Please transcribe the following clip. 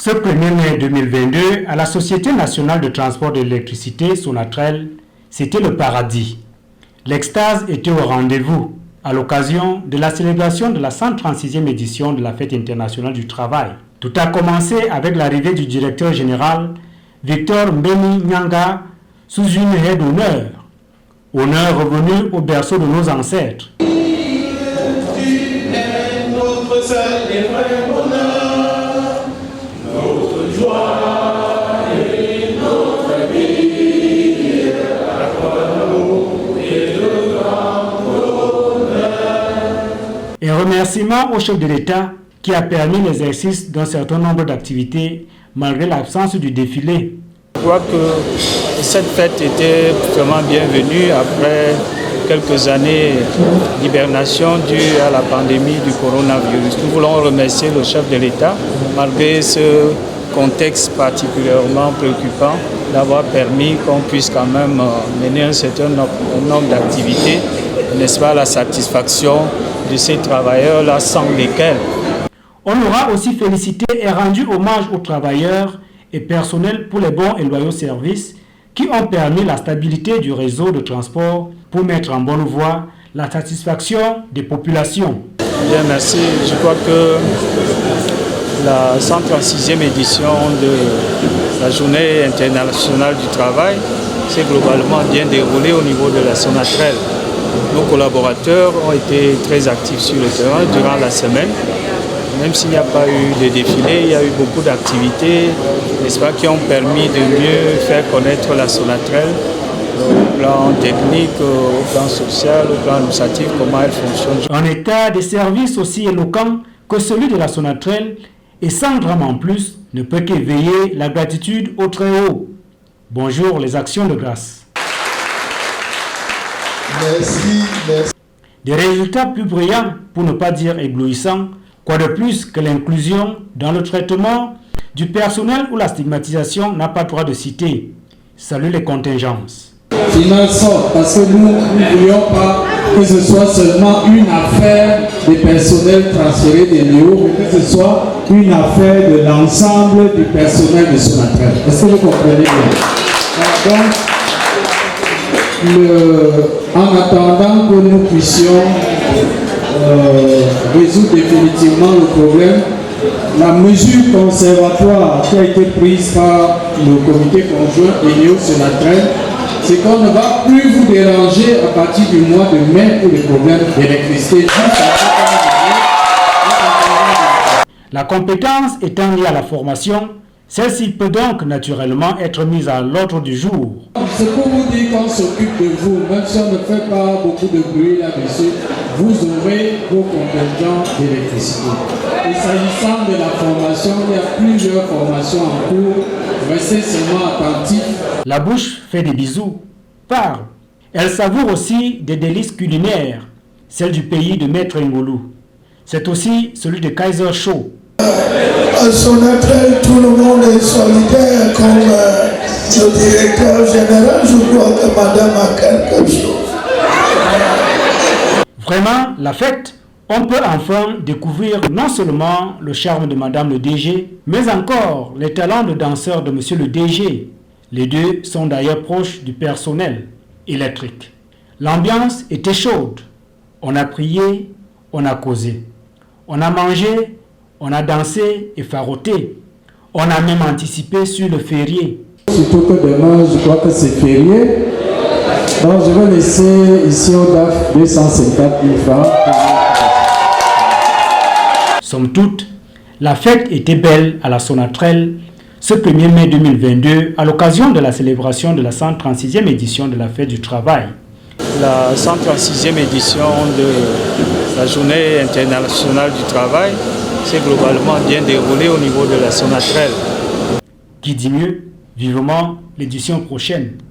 Ce 1er mai 2022, à la Société nationale de transport de l'électricité, Sonatrel, c'était le paradis. L'extase était au rendez-vous à l'occasion de la célébration de la 136e édition de la Fête internationale du travail. Tout a commencé avec l'arrivée du directeur général Victor Mbeni Nyanga sous une haie d'honneur. Honneur revenu au berceau de nos ancêtres. Et remerciement au chef de l'État qui a permis l'exercice d'un certain nombre d'activités malgré l'absence du défilé. Je crois que cette fête était vraiment bienvenue après quelques années d'hibernation due à la pandémie du coronavirus. Nous voulons remercier le chef de l'État, malgré ce contexte particulièrement préoccupant, d'avoir permis qu'on puisse quand même mener un certain nombre d'activités, n'est-ce pas, la satisfaction de ces travailleurs-là sans lesquels. On aura aussi félicité et rendu hommage aux travailleurs et personnels pour les bons et loyaux services qui ont permis la stabilité du réseau de transport pour mettre en bonne voie la satisfaction des populations. Bien, merci. Je crois que la 136e édition de la Journée internationale du travail s'est globalement bien déroulée au niveau de la Sonatrel. Nos collaborateurs ont été très actifs sur le terrain durant la semaine. Même s'il n'y a pas eu de défilé, il y a eu beaucoup d'activités, n'est-ce pas, qui ont permis de mieux faire connaître la Sonatrel au plan technique, au plan social, au plan administratif, comment elle fonctionne. Un état de service aussi éloquent que celui de la Sonatrel et sans drame en plus ne peut qu'éveiller la gratitude au Très-Haut. Bonjour les actions de grâce. Merci. Des résultats plus brillants, pour ne pas dire éblouissants, quoi de plus que l'inclusion dans le traitement du personnel où la stigmatisation n'a pas droit de citer. Salut les contingences. Finançons, parce que nous ne voulions pas que ce soit seulement une affaire des personnels transférés des Néo, mais que ce soit une affaire de l'ensemble du personnel de Sonatrel. Est-ce que vous comprenez bien? Voilà, donc, en attendant que nous puissions résoudre définitivement le problème, la mesure conservatoire qui a été prise par le comité conjoint ENEO-Sonatrel, c'est qu'on ne va plus vous déranger à partir du mois de mai pour les problèmes d'électricité. La compétence étant liée à la formation, celle-ci peut donc naturellement être mise à l'ordre du jour. C'est pour vous dire qu'on s'occupe de vous, même si on ne fait pas beaucoup de bruit là-dessus, vous aurez vos contingents d'électricité. Et s'agissant de la formation, il y a plusieurs formations en cours. Restez seulement attentifs. La bouche fait des bisous, parle. Elle savoure aussi des délices culinaires, celle du pays de Maître Ngolou. C'est aussi celui de Kaiser Show. À Sonatrel, tout le monde est solidaire comme le directeur général. Je crois que madame a quelque chose. Vraiment, la fête, on peut enfin découvrir non seulement le charme de madame le DG, mais encore les talents de danseurs de monsieur le DG. Les deux sont d'ailleurs proches du personnel électrique. L'ambiance était chaude. On a prié, on a causé. On a mangé, on a dansé et faroté. On a même anticipé sur le férié. Surtout que demain, je crois que c'est férié. Donc je vais laisser ici au DAF 250 000 francs. Somme toute, la fête était belle à la Sonatrel ce 1er mai 2022 à l'occasion de la célébration de la 136e édition de la Fête du Travail. La 136e édition de la Journée internationale du travail s'est globalement bien déroulée au niveau de la Sonatrel. Qui dit mieux, vivement l'édition prochaine.